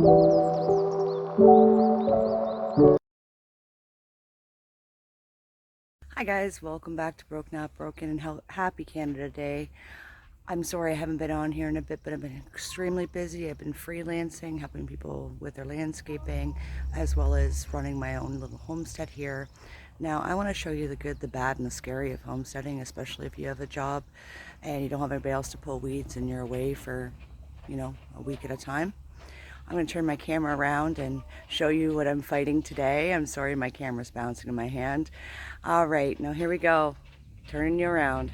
Hi guys, welcome back to Broke Not Broken and Happy Canada Day. I'm sorry I haven't been on here in a bit, but I've been extremely busy. I've been freelancing, helping people with their landscaping, as well as running my own little homestead here. Now, I want to show you the good, the bad, and the scary of homesteading, especially if you have a job and you don't have anybody else to pull weeds and you're away for, a week at a time. I'm going to turn my camera around and show you what I'm fighting today. I'm sorry my camera's bouncing in my hand. All right, now here we go. Turning you around.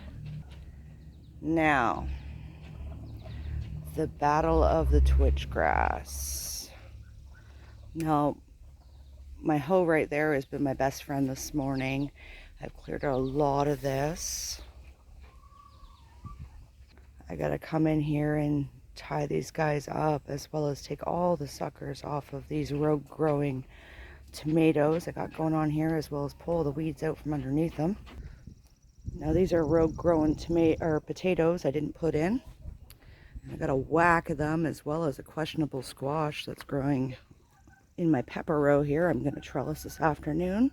Now, the battle of the twitchgrass. Now, my hoe right there has been my best friend this morning. I've cleared out a lot of this. I got to come in here and tie these guys up, as well as take all the suckers off of these rogue growing tomatoes I got going on here, as well as pull the weeds out from underneath them. Now these are rogue growing potatoes I didn't put in. I got a whack of them, as well as a questionable squash that's growing in my pepper row here. I'm going to trellis this afternoon.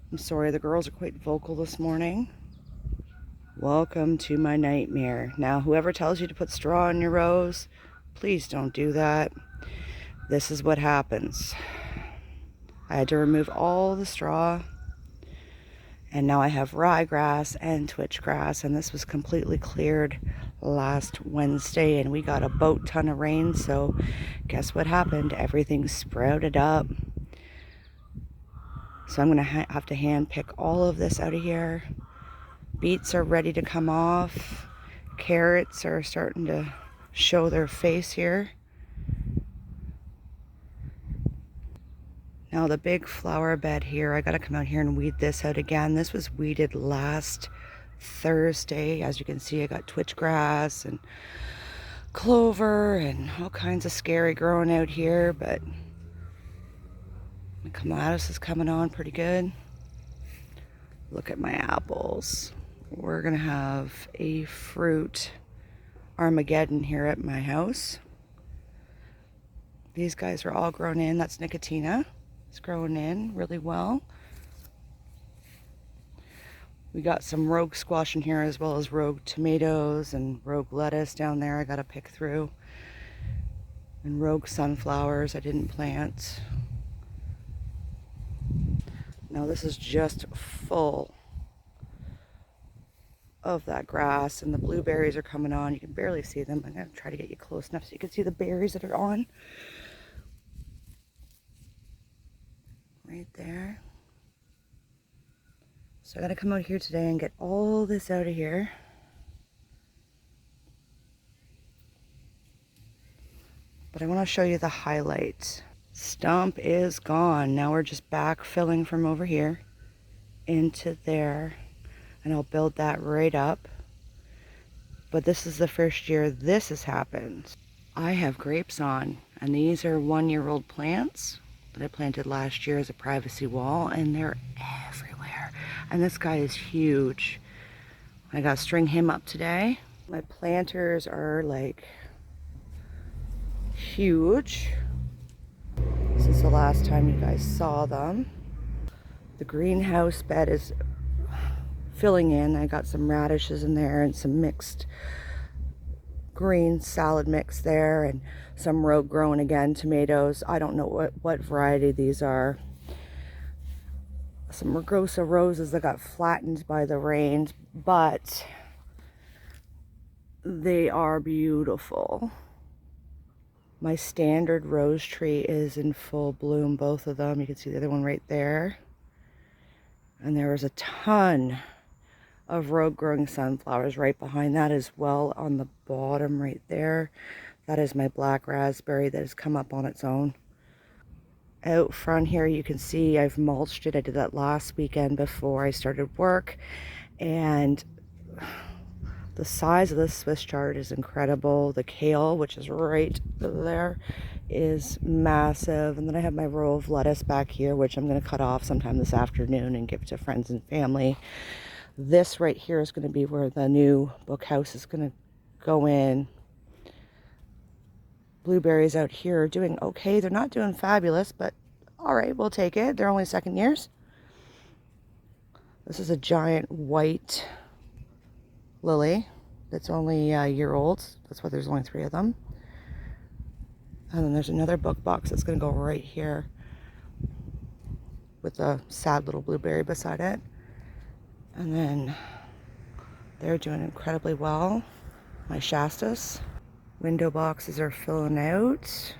I'm sorry the girls are quite vocal this morning. Welcome to my nightmare. Now, whoever tells you to put straw in your rows, please don't do that. This is what happens. I had to remove all the straw, and now I have ryegrass and twitchgrass, and this was completely cleared last Wednesday, and we got a boat ton of rain, so guess what happened? Everything sprouted up. So I'm going to have to hand pick all of this out of here. Beets are ready to come off. Carrots are starting to show their face here. Now the big flower bed here, I got to come out here and weed this out again. This was weeded last Thursday. As you can see, I got twitchgrass and clover and all kinds of scary growing out here, but my clematis is coming on pretty good. Look at my apples. We're gonna have a fruit Armageddon here at my house. These guys are all grown in. That's Nicotina. It's growing in really well. We got some rogue squash in here, as well as rogue tomatoes and rogue lettuce down there I gotta pick through. And rogue sunflowers I didn't plant. Now this is just full of that grass, and the blueberries are coming on. You can barely see them. I'm going to try to get you close enough so you can see the berries that are on. Right there. So I got to come out here today and get all this out of here. But I want to show you the highlight. Stump is gone. Now we're just backfilling from over here into there. And I'll build that right up. But this is the first year this has happened. I have grapes on, and these are 1-year-old plants that I planted last year as a privacy wall, and they're everywhere. And this guy is huge. I gotta string him up today. My planters are like huge. This is the last time you guys saw them. The greenhouse bed is filling in. I got some radishes in there and some mixed green salad mix there, and some rogue growing again tomatoes. I don't know what variety these are. Some Rugosa roses that got flattened by the rain, but they are beautiful. My standard rose tree is in full bloom, both of them. You can see the other one right there. And there was a ton of rogue growing sunflowers right behind that as well on the bottom right there. That is my black raspberry that has come up on its own. Out front here you can see I've mulched it. I did that last weekend before I started work, and the size of this Swiss chard is incredible. The kale, which is right there, is massive. And then I have my row of lettuce back here, which I'm going to cut off sometime this afternoon and give to friends and family. This right here is going to be where the new book house is going to go in. blueberries out here are doing okay. They're not doing fabulous, but all right, we'll take it. They're only second years. This is a giant white lily that's only a year old. That's why there's only 3 of them. And then there's another book box that's going to go right here with a sad little blueberry beside it. And then they're doing incredibly well. My Shastas. Window boxes are filling out.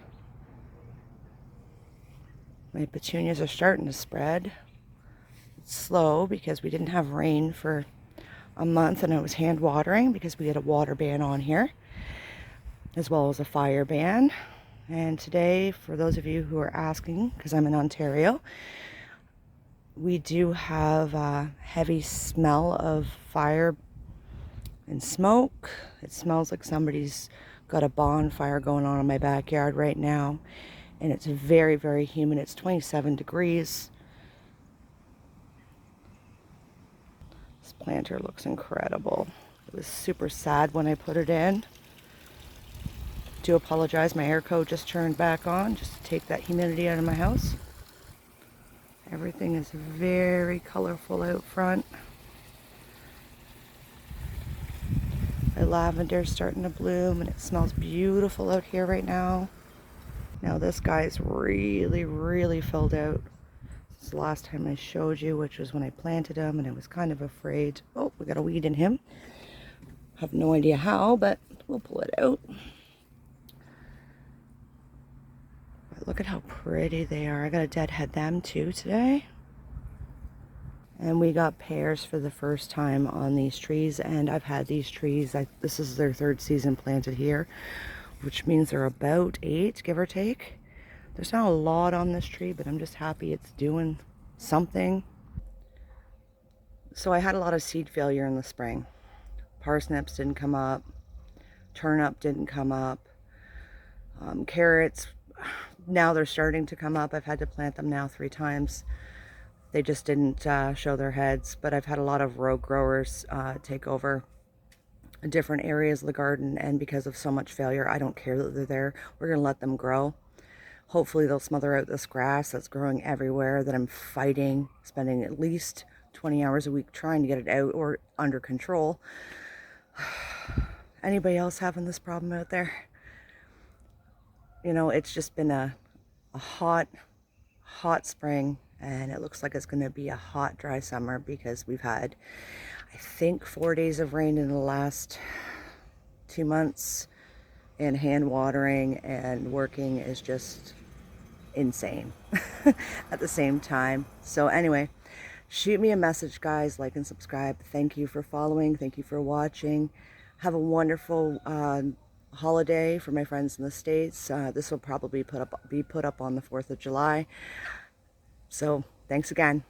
My petunias are starting to spread. It's slow because we didn't have rain for a month and I was hand watering because we had a water ban on here, as well as a fire ban. And today, for those of you who are asking, because I'm in Ontario, we do have a heavy smell of fire and smoke. It smells like somebody's got a bonfire going on in my backyard right now. And it's very, very humid. It's 27 degrees. This planter looks incredible. It was super sad when I put it in. Do apologize, my air code just turned back on just to take that humidity out of my house. Everything is very colorful out front. My lavender's starting to bloom and it smells beautiful out here right now. Now this guy's really, really filled out. This is the last time I showed you, which was when I planted him and I was kind of afraid. Oh, we got a weed in him. Have no idea how, but we'll pull it out. But look at how pretty they are. I gotta deadhead them too today. And we got pears for the first time on these trees, and I've had these trees, this is their 3rd season planted here, which means they're about 8, give or take. There's not a lot on this tree, but I'm just happy it's doing something. So I had a lot of seed failure in the spring. Parsnips didn't come up, turnip didn't come up, carrots, now they're starting to come up. I've had to plant them now 3 times. They just didn't show their heads, but I've had a lot of row growers take over different areas of the garden, and because of so much failure, I don't care that they're there. We're going to let them grow. Hopefully they'll smother out this grass that's growing everywhere that I'm fighting, spending at least 20 hours a week trying to get it out or under control. Anybody else having this problem out there? You know, it's just been a hot spring, and it looks like it's going to be a hot, dry summer because we've had, I think, 4 days of rain in the last 2 months, and hand watering and working is just insane at the same time. So anyway, shoot me a message, guys. Like and subscribe. Thank you for following. Thank you for watching. Have a wonderful holiday for my friends in the States. This will probably be put up on the 4th of July. So thanks again.